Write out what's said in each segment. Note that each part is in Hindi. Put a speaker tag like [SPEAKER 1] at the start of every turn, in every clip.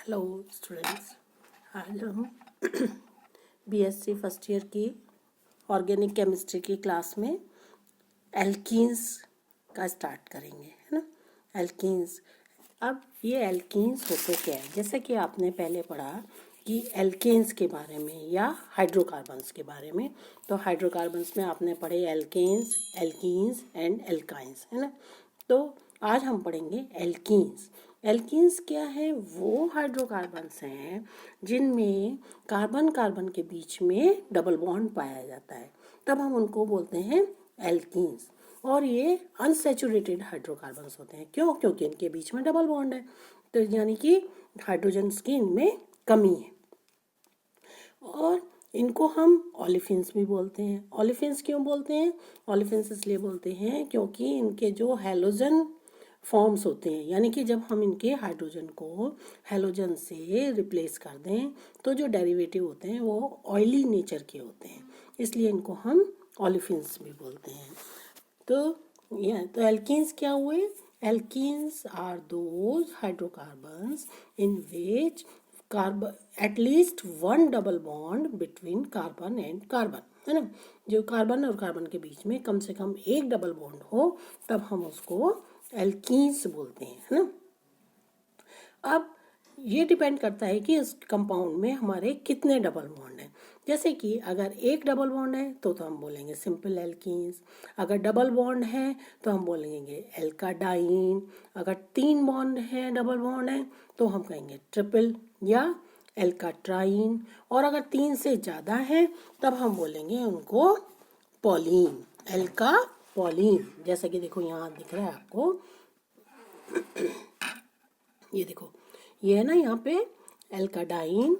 [SPEAKER 1] हेलो स्टूडेंट्स, आज हम बीएससी फर्स्ट ईयर की ऑर्गेनिक केमिस्ट्री की क्लास में एल्कीन्स का स्टार्ट करेंगे, है ना। एल्कीन्स, अब ये एल्कीन्स होते क्या है, जैसे कि आपने पहले पढ़ा कि एल्केन्स के बारे में या हाइड्रोकार्बन्स के बारे में। तो हाइड्रोकार्बन्स में आपने पढ़े एल्केन्स, एल्कीन्स एंड एल्काइंस, है ना। तो आज हम पढ़ेंगे एल्कीन्स। एल्कीन्स क्या है? वो हाइड्रोकार्बन्स हैं जिनमें कार्बन कार्बन के बीच में डबल बॉन्ड पाया जाता है, तब हम उनको बोलते हैं एल्कीन्स। और ये अनसैचुरेटेड हाइड्रोकार्बन्स होते हैं। क्यों? क्योंकि इनके बीच में डबल बॉन्ड है, तो यानी कि हाइड्रोजन्स की इनमें कमी है। और इनको हम ओलेफिन्स भी बोलते हैं। ओलेफिन्स क्यों बोलते हैं? ओलेफिन्स इसलिए बोलते हैं क्योंकि इनके जो हैलोजन फॉर्म्स होते हैं, यानी कि जब हम इनके हाइड्रोजन को हैलोजन से रिप्लेस कर दें तो जो डेरिवेटिव होते हैं वो ऑयली नेचर के होते हैं, इसलिए इनको हम ओलेफिन्स भी बोलते हैं। तो एल्कीन्स क्या हुए? Alkenes are those hydrocarbons in which carbon at least one double bond between carbon and carbon, है ना। जो कार्बन और कार्बन के बीच में कम से कम एक डबल बॉन्ड हो, तब हम उसको एल्कीन्स बोलते हैं, है ना। अब ये डिपेंड करता है कि इस कंपाउंड में हमारे कितने डबल बॉन्ड हैं। जैसे कि अगर एक डबल बॉन्ड है तो हम बोलेंगे सिंपल एल्कीन्स। अगर डबल बॉन्ड है तो हम बोलेंगे एल्काडाइन। अगर तीन बॉन्ड है, डबल बॉन्ड है, तो हम कहेंगे ट्रिपल या एल्काट्राइन। और अगर तीन से ज़्यादा है तब हम बोलेंगे उनको पॉलीन, एल्का पॉलीन। जैसे कि देखो यहाँ दिख रहा है आपको, ये देखो, ये है ना यहाँ पे एल्काडाइन,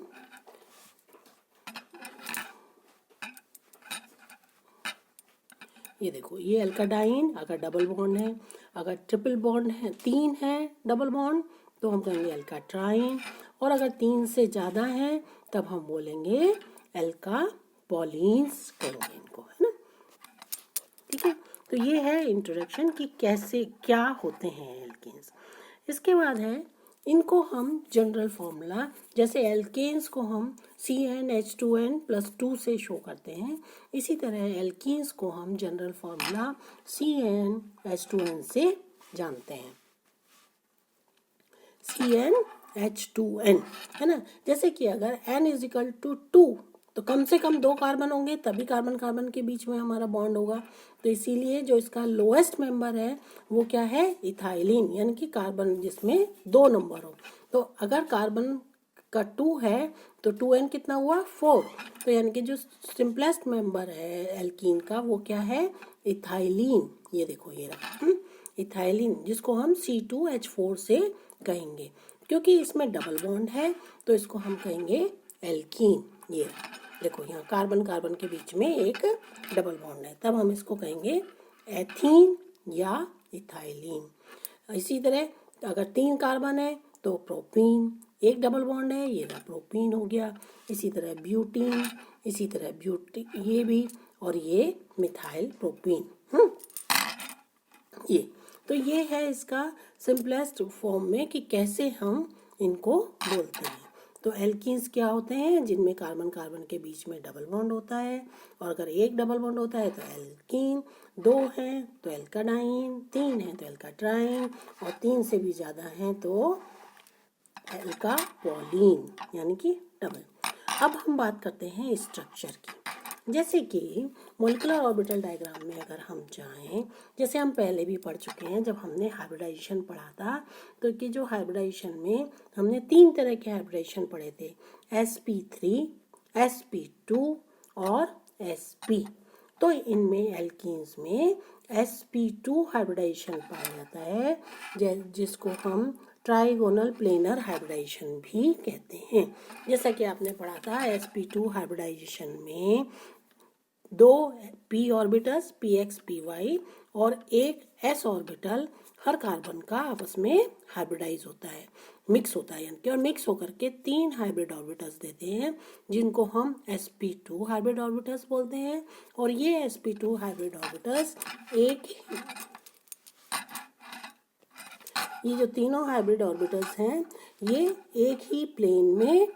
[SPEAKER 1] ये देखो ये एल्काडाइन। अगर डबल बॉन्ड है, अगर ट्रिपल बॉन्ड है, तीन है डबल बॉन्ड, तो हम कहेंगे एल्काट्राइन। और अगर तीन से ज़्यादा है तब हम बोलेंगे एल्का पॉलीन्स कहेंगे इनको, है ना। ठीक है, तो ये है इंट्रोडक्शन कि कैसे क्या होते हैं एल्केन्स। इसके बाद है इनको हम जनरल फॉर्मूला, जैसे एल्केन्स को हम CnH2n+2 से शो करते हैं, इसी तरह एल्कीन्स को हम जनरल फॉर्मूला CnH2n से जानते हैं। CnH2n, है ना। जैसे कि अगर n=2 तो कम से कम दो कार्बन होंगे, तभी कार्बन कार्बन के बीच में हमारा बॉन्ड होगा। तो इसीलिए जो इसका लोएस्ट मेंबर है वो क्या है? इथाइलिन, यानी कि कार्बन जिसमें दो नंबर हो। तो अगर कार्बन का 2 है तो 2n कितना हुआ? 4। तो यानी कि जो सिंपलेस्ट मेंबर है एल्कीन का वो क्या है? इथाइलिन। ये देखो ये रहा इथाइलिन, जिसको हम C2H4 से कहेंगे। क्योंकि इसमें डबल बॉन्ड है तो इसको हम कहेंगे एल्कीन। ये देखो यहाँ कार्बन कार्बन के बीच में एक डबल बॉन्ड है, तब हम इसको कहेंगे एथीन या इथाइलिन। इसी तरह अगर तीन कार्बन है तो प्रोपीन, एक डबल बॉन्ड है, ये प्रोपीन हो गया। इसी तरह ब्यूटीन, इसी तरह ब्यूटी ये भी, और ये मिथाइल प्रोपीन। ये है इसका सिंपलेस्ट फॉर्म में कि कैसे हम इनको बोलते हैं। तो एल्कीन्स क्या होते हैं? जिनमें कार्बन कार्बन के बीच में डबल बॉन्ड होता है, और अगर एक डबल बॉन्ड होता है तो एल्कीन, दो हैं तो एल्काडाइन, तीन है तो एल्काट्राइन, और तीन से भी ज़्यादा हैं तो एल्का पॉलीन, यानी कि डबल। अब हम बात करते हैं स्ट्रक्चर की। जैसे कि मोलिकुलर ऑर्बिटल डायग्राम में अगर हम जाएं, जैसे हम पहले भी पढ़ चुके हैं जब हमने हाइब्रिडाइजेशन पढ़ा था, तो कि जो हाइब्रिडाइजेशन में हमने तीन तरह के हाइब्रिडाइजेशन पढ़े थे, sp3, sp2 और sp। तो इनमें एल्कीन्स में sp2 हाइब्रिडाइजेशन पाया जाता है, जिसको हम ट्राइगोनल प्लेनर हाइब्रिडाइजेशन भी कहते हैं। जैसा कि आपने पढ़ा था sp2 हाइब्रिडाइजेशन में दो p ऑर्बिटल्स px py और एक s ऑर्बिटल हर कार्बन का आपस में हाइब्रिडाइज होता है, मिक्स होता है, यानी कि और मिक्स होकर के तीन हाइब्रिड ऑर्बिटल्स देते हैं, जिनको हम sp2 हाइब्रिड ऑर्बिटल्स बोलते हैं। और ये sp2 हाइब्रिड ऑर्बिटल्स ये जो तीनों हाइब्रिड ऑर्बिटल्स हैं ये एक ही प्लेन में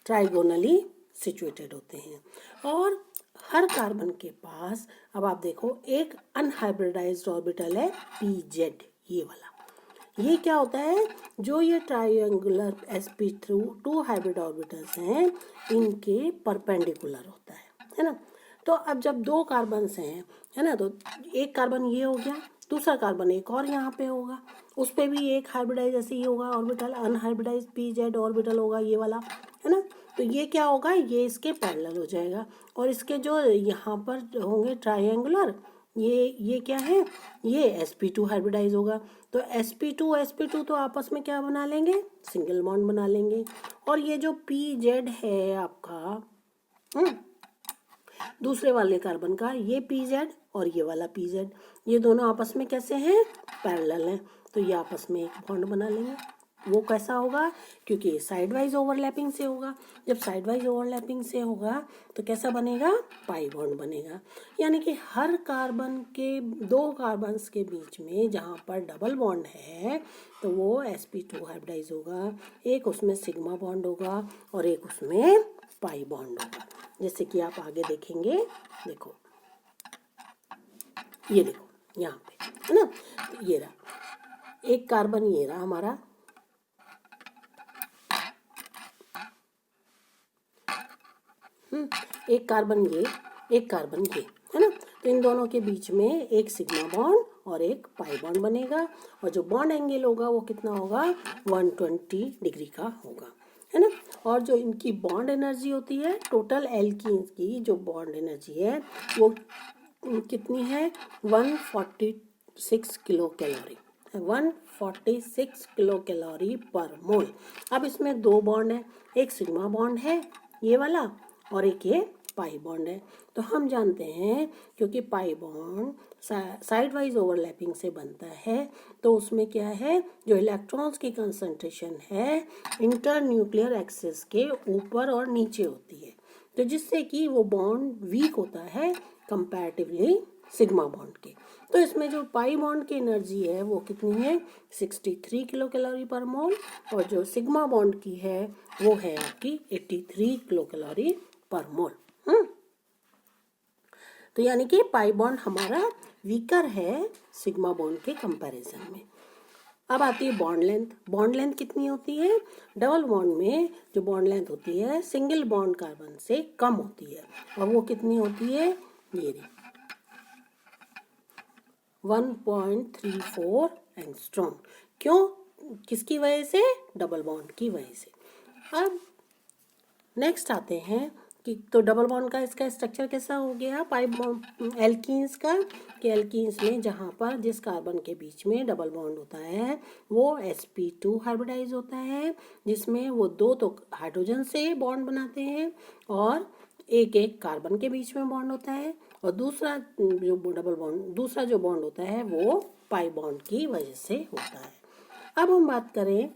[SPEAKER 1] ट्राइगोनली सिचुएटेड होते हैं। और हर कार्बन के पास, अब आप देखो, एक अनहाइब्रिडाइज्ड ऑर्बिटल है pz, ये वाला। ये क्या होता है, जो ये ट्रायंगुलर sp2 हाइब्रिड ऑर्बिटल्स हैं इनके परपेंडिकुलर होता है ना। तो अब जब दो कार्बन्स हैं, है ना, तो एक कार्बन ये हो गया, दूसरा कार्बन एक और यहाँ पे होगा, उस पे भी एक हाइब्रिडाइज ऐसे ही होगा ऑर्बिटल, अनहाइब्रिडाइज pz ऑर्बिटल होगा ये वाला, है ना। तो ये क्या होगा, ये इसके पैरेलल हो जाएगा। और इसके जो यहाँ पर होंगे ट्रायंगुलर, ये क्या है, ये sp2 हाइब्रिडाइज होगा। तो sp2 तो आपस में क्या बना लेंगे, सिंगल बॉन्ड बना लेंगे। और ये जो pz है आपका दूसरे वाले कार्बन का, ये pz और ये वाला pz, ये दोनों आपस में कैसे हैं, पैरेलल हैं। तो ये आपस में एक बॉन्ड बना लेंगे। वो कैसा होगा, क्योंकि साइड वाइज ओवरलैपिंग से होगा। जब साइड वाइज ओवरलैपिंग से होगा तो कैसा बनेगा, पाई बॉन्ड बनेगा। यानी कि हर कार्बन के, दो कार्बन्स के बीच में जहाँ पर डबल बॉन्ड है तो वो sp2 हाइब्रिडाइज होगा, एक उसमें सिग्मा बॉन्ड होगा और एक उसमें पाई बॉन्ड होगा। जैसे कि आप आगे देखेंगे, देखो ये देखो यहाँ पे, है ना। तो ये रहा एक कार्बन, ये रहा हमारा, एक कार्बन ये, एक कार्बन ये, है ना। तो इन दोनों के बीच में एक सिग्मा बॉन्ड और एक पाई बॉन्ड बनेगा। और जो बॉन्ड एंगल होगा वो कितना होगा, 120 डिग्री का होगा, है ना। और जो इनकी बॉन्ड एनर्जी होती है, टोटल एल्कीन्स की जो बॉन्ड एनर्जी है वो कितनी है, 146 किलो कैलोरी, 146 किलो कैलोरी पर मोल। अब इसमें दो बॉन्ड है, एक सिग्मा बॉन्ड है ये वाला और एक ये पाई बॉन्ड है। तो हम जानते हैं क्योंकि pi bond side wise overlapping से बनता है, तो उसमें क्या है, जो इलेक्ट्रॉन्स की कंसंट्रेशन है इंटर न्यूक्लियर एक्सिस के ऊपर और नीचे होती है, तो जिससे कि वो बॉन्ड वीक होता है कंपैरेटिवली सिग्मा बॉन्ड के। तो इसमें जो पाई बॉन्ड की एनर्जी है वो कितनी है, 63 किलो कैलोरी पर मोल, और जो सिग्मा बॉन्ड की है वो है आपकी 83 किलो कैलोरी पर मोल। तो यानी कि पाई बॉन्ड हमारा वीकर है सिग्मा बॉन्ड के कंपैरिजन में। अब आती है बॉन्ड लेंथ। बॉन्ड लेंथ कितनी होती है, डबल बॉन्ड में जो बॉन्ड लेंथ होती है सिंगल बॉन्ड कार्बन से कम होती है, और वो कितनी होती है, ये 1.34 एंगस्ट्रॉम। क्यों, किसकी वजह से, डबल बॉन्ड की वजह से। अब नेक्स्ट आते हैं कि तो डबल बॉन्ड का इसका स्ट्रक्चर कैसा हो गया, पाई बॉन्ड एल्कीन्स का, कि एल्कीन्स में जहाँ पर जिस कार्बन के बीच में डबल बॉन्ड होता है वो sp2 हाइब्रिडाइज होता है, जिसमें वो दो तो हाइड्रोजन से बॉन्ड बनाते हैं और एक एक कार्बन के बीच में बॉन्ड होता है, और दूसरा जो डबल बॉन्ड, दूसरा जो बॉन्ड होता है वो पाई बॉन्ड की वजह से होता है। अब हम बात करें,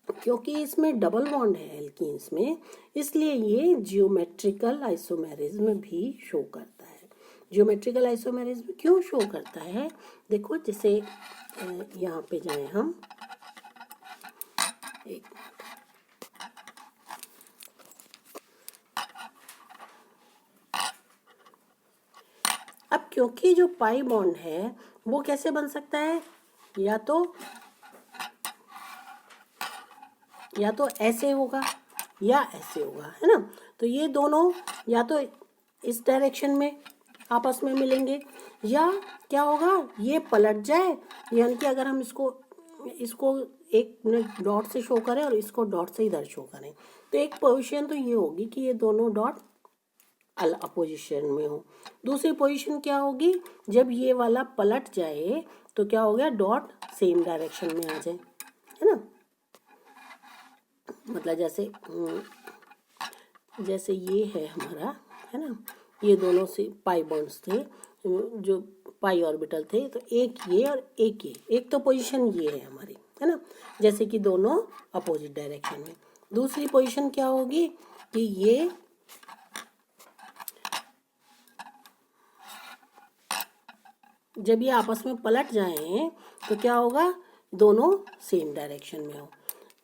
[SPEAKER 1] क्योंकि इसमें डबल बॉन्ड है एल्कीन्स में, इसलिए ये जियोमेट्रिकल आइसोमेरिज्म भी शो करता है। जियोमेट्रिकल आइसोमेरिज्म क्यों शो करता है, देखो जैसे यहाँ पे जाएं हम, एक अब क्योंकि जो पाई बॉन्ड है वो कैसे बन सकता है, या तो ऐसे होगा या ऐसे होगा, है ना। तो ये दोनों या तो इस डायरेक्शन में आपस में मिलेंगे, या क्या होगा, ये पलट जाए, यानी कि अगर हम इसको एक मिनट डॉट से शो करें और इसको डॉट से इधर शो करें, तो एक पोजीशन तो ये होगी कि ये दोनों डॉट अपोजिशन में हो। दूसरी पोजीशन क्या होगी, जब ये वाला पलट जाए तो क्या हो गया, डॉट सेम डायरेक्शन में आ जाए, है ना। मतलब जैसे ये है हमारा, है ना, ये दोनों से पाई बॉन्ड्स थे, जो पाई ऑर्बिटल थे, तो एक ये और एक ये, एक तो पोजीशन ये है हमारी, है ना, जैसे कि दोनों अपोजिट डायरेक्शन में। दूसरी पोजीशन क्या होगी कि ये जब ये आपस में पलट जाएं तो क्या होगा, दोनों सेम डायरेक्शन में हो।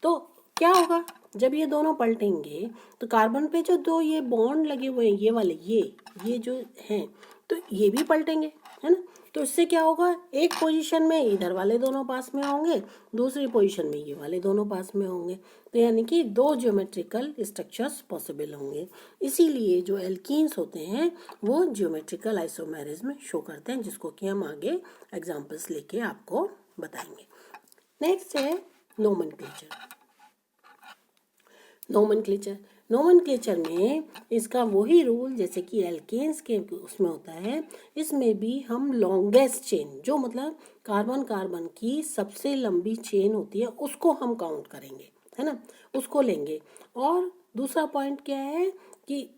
[SPEAKER 1] तो क्या होगा, जब ये दोनों पलटेंगे तो कार्बन पे जो दो ये बॉन्ड लगे हुए हैं, ये वाले, ये जो हैं, तो ये भी पलटेंगे, है ना। तो इससे क्या होगा, एक पोजीशन में इधर वाले दोनों पास में होंगे, दूसरी पोजीशन में ये वाले दोनों पास में होंगे। तो यानी कि दो ज्योमेट्रिकल स्ट्रक्चर्स पॉसिबल होंगे। इसीलिए जो एल्कीन्स होते हैं वो ज्योमेट्रिकल आइसोमेरिज्म शो करते हैं, जिसको कि हम आगे एग्जाम्पल्स लेके आपको बताएंगे। नेक्स्ट है नोमेनक्लेचर। नोमेनक्लेचर में इसका वही रूल जैसे कि एल्केन्स के उसमें होता है, इसमें भी हम लॉन्गेस्ट चेन, जो मतलब कार्बन कार्बन की सबसे लंबी चेन होती है, उसको हम काउंट करेंगे, है ना, उसको लेंगे। और दूसरा पॉइंट क्या है कि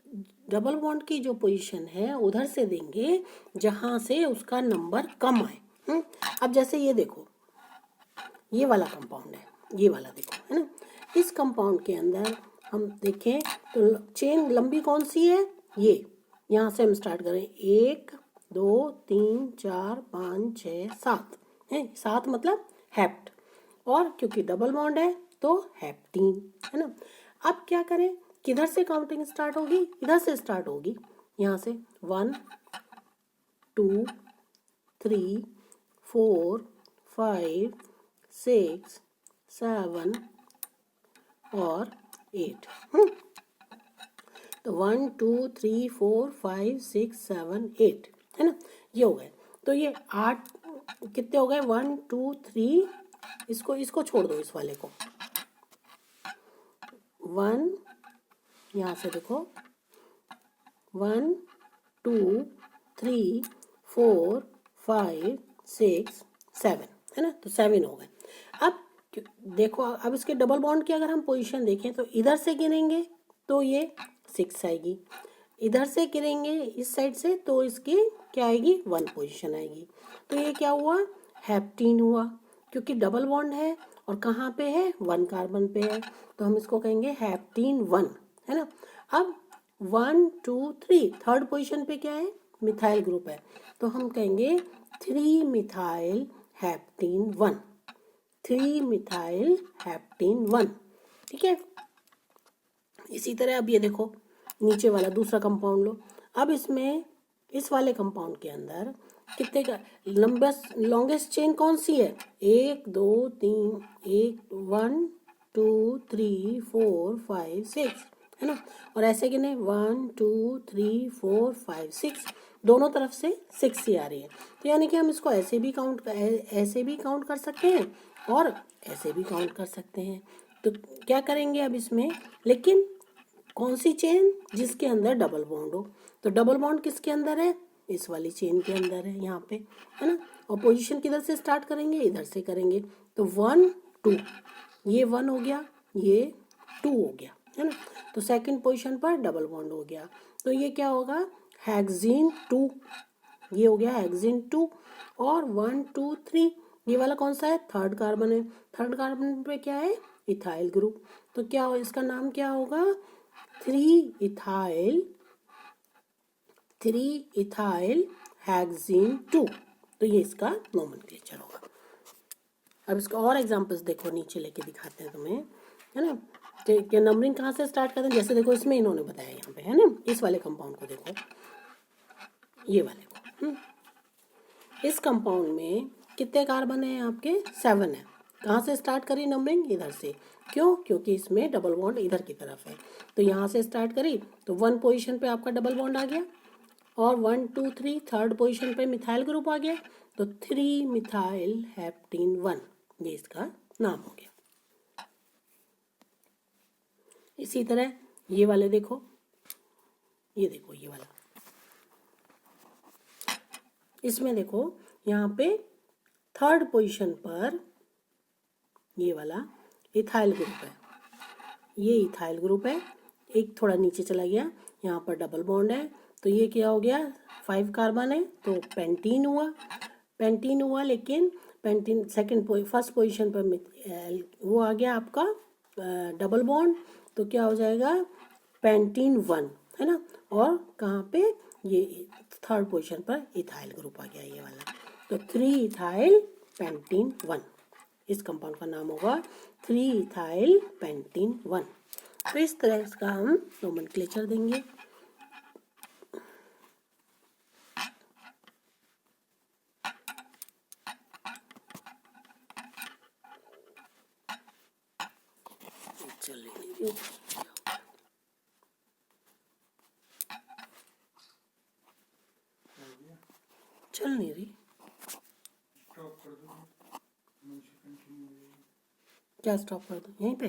[SPEAKER 1] डबल बॉन्ड की जो पोजीशन है उधर से देंगे जहाँ से उसका नंबर कम आए। अब जैसे ये देखो, ये वाला कंपाउंड है, ये वाला देखो, है ना। इस कंपाउंड के अंदर हम देखें तो चेन लंबी कौन सी है, ये, यहाँ से हम स्टार्ट करें, 1 2 3 4 5 6 7 है, 7 मतलब हेप्ट, और क्योंकि डबल बॉन्ड है तो हेप्टीन, है ना। अब क्या करें, किधर से काउंटिंग स्टार्ट होगी, इधर से स्टार्ट होगी, यहाँ से 1 2 3 4 5 6 7 और 8। तो 1 2 3 4 5 6 7 8, है ना, ये हो गए। तो ये 8 कितने हो गए, 1 2 3, इसको छोड़ दो, इस वाले को 1, यहाँ से देखो 1 2 3 4 5 6 7, है ना, तो 7 हो गए। अब देखो, अब इसके डबल बॉन्ड की अगर हम पोजीशन देखें तो इधर से गिनेंगे तो ये 6 आएगी, इधर से गिनेंगे इस साइड से तो इसकी क्या आएगी, 1 पोजीशन आएगी। तो ये क्या हुआ, हेप्टीन हुआ, क्योंकि डबल बॉन्ड है और कहाँ पे है, 1 कार्बन पे है, तो हम इसको कहेंगे हेप्टीन 1, है ना। अब 1 2 3 थर्ड पोजीशन पे क्या है, मिथाइल ग्रुप है, तो हम कहेंगे 3 मिथाइल हेप्टीन 1, 3 मिथाइल हेप्टीन 1, ठीक है। इसी तरह अब ये देखो, नीचे वाला दूसरा कंपाउंड लो। अब इसमें इस वाले कंपाउंड के अंदर कितने का लॉन्गेस्ट चेन कौन सी है, 1 2 3 1 2 3 4 5 6, है ना। और ऐसे गिने 1 2 3 4 5 6, दोनों तरफ से 6 ही आ रही है। तो यानी कि हम इसको ऐसे भी काउंट कर सकते हैं और ऐसे भी काउंट कर सकते हैं। तो क्या करेंगे अब इसमें, लेकिन कौन सी चेन, जिसके अंदर डबल बॉन्ड हो। तो डबल बॉन्ड किसके अंदर है, इस वाली चेन के अंदर है, यहाँ पे, है ना। और पोजीशन किधर से स्टार्ट करेंगे, इधर से करेंगे। तो 1 2, ये 1 हो गया, ये 2 हो गया, है ना। तो सेकंड पोजीशन पर डबल बॉन्ड हो गया, तो ये क्या होगा, हेक्सीन 2, ये हो गया हेक्सीन 2। और 1 2 3, ये वाला कौन सा है, थर्ड कार्बन है, थर्ड कार्बन पे क्या है, इथाइल ग्रुप, तो क्या हो, इसका नाम क्या होगा, 3 इथाइल हेक्सीन 2। तो ये इसका नोमेनक्लेचर होगा। अब इसका और एग्जांपल्स देखो, नीचे लेके दिखाते हैं तुम्हें, है ना। तो नंबरिंग कहाँ से स्टार्ट करते हैं, जैसे देखो इसमें इन्होंने बताया यहाँ पे, है ना, इस वाले कंपाउंड को देखो, ये वाले को, इस कंपाउंड में कितने कार्बन है आपके, 7 है। कहाँ से स्टार्ट करी नंबरिंग, इधर से, क्यों, क्योंकि इसमें डबल बॉन्ड इधर की तरफ है, तो यहाँ से स्टार्ट करी तो 1 पोजीशन पे आपका डबल बॉन्ड आ गया, और 1 2 3 थर्ड पोजीशन पे मिथाइल ग्रुप आ गया, तो 3 मिथाइल हेप्टीन 1, ये इसका नाम हो गया। इसी तरह ये वाले देखो, ये देखो ये वाला, इसमें देखो यहाँ पे थर्ड पोजीशन पर ये वाला इथाइल ग्रुप है, ये इथाइल ग्रुप है, एक थोड़ा नीचे चला गया, यहाँ पर डबल बॉन्ड है, तो ये क्या हो गया, 5 कार्बन है, तो पेंटीन हुआ, लेकिन पेंटीन फर्स्ट पोजीशन पर वो आ गया आपका डबल बॉन्ड, तो क्या हो जाएगा, पेंटीन 1, है ना। और कहाँ पे, ये थर्ड पोजीशन पर इथाइल ग्रुप आ गया, ये वाला, तो 3 इथाइल पेंटीन 1। इस कंपाउंड का नाम होगा 3-इथाइल पेंटीन 1। तो इस तरह इसका हम नोमेनक्लेचर देंगे। चल नहीं रही, क्या स्टॉप कर दूं यहीं पे?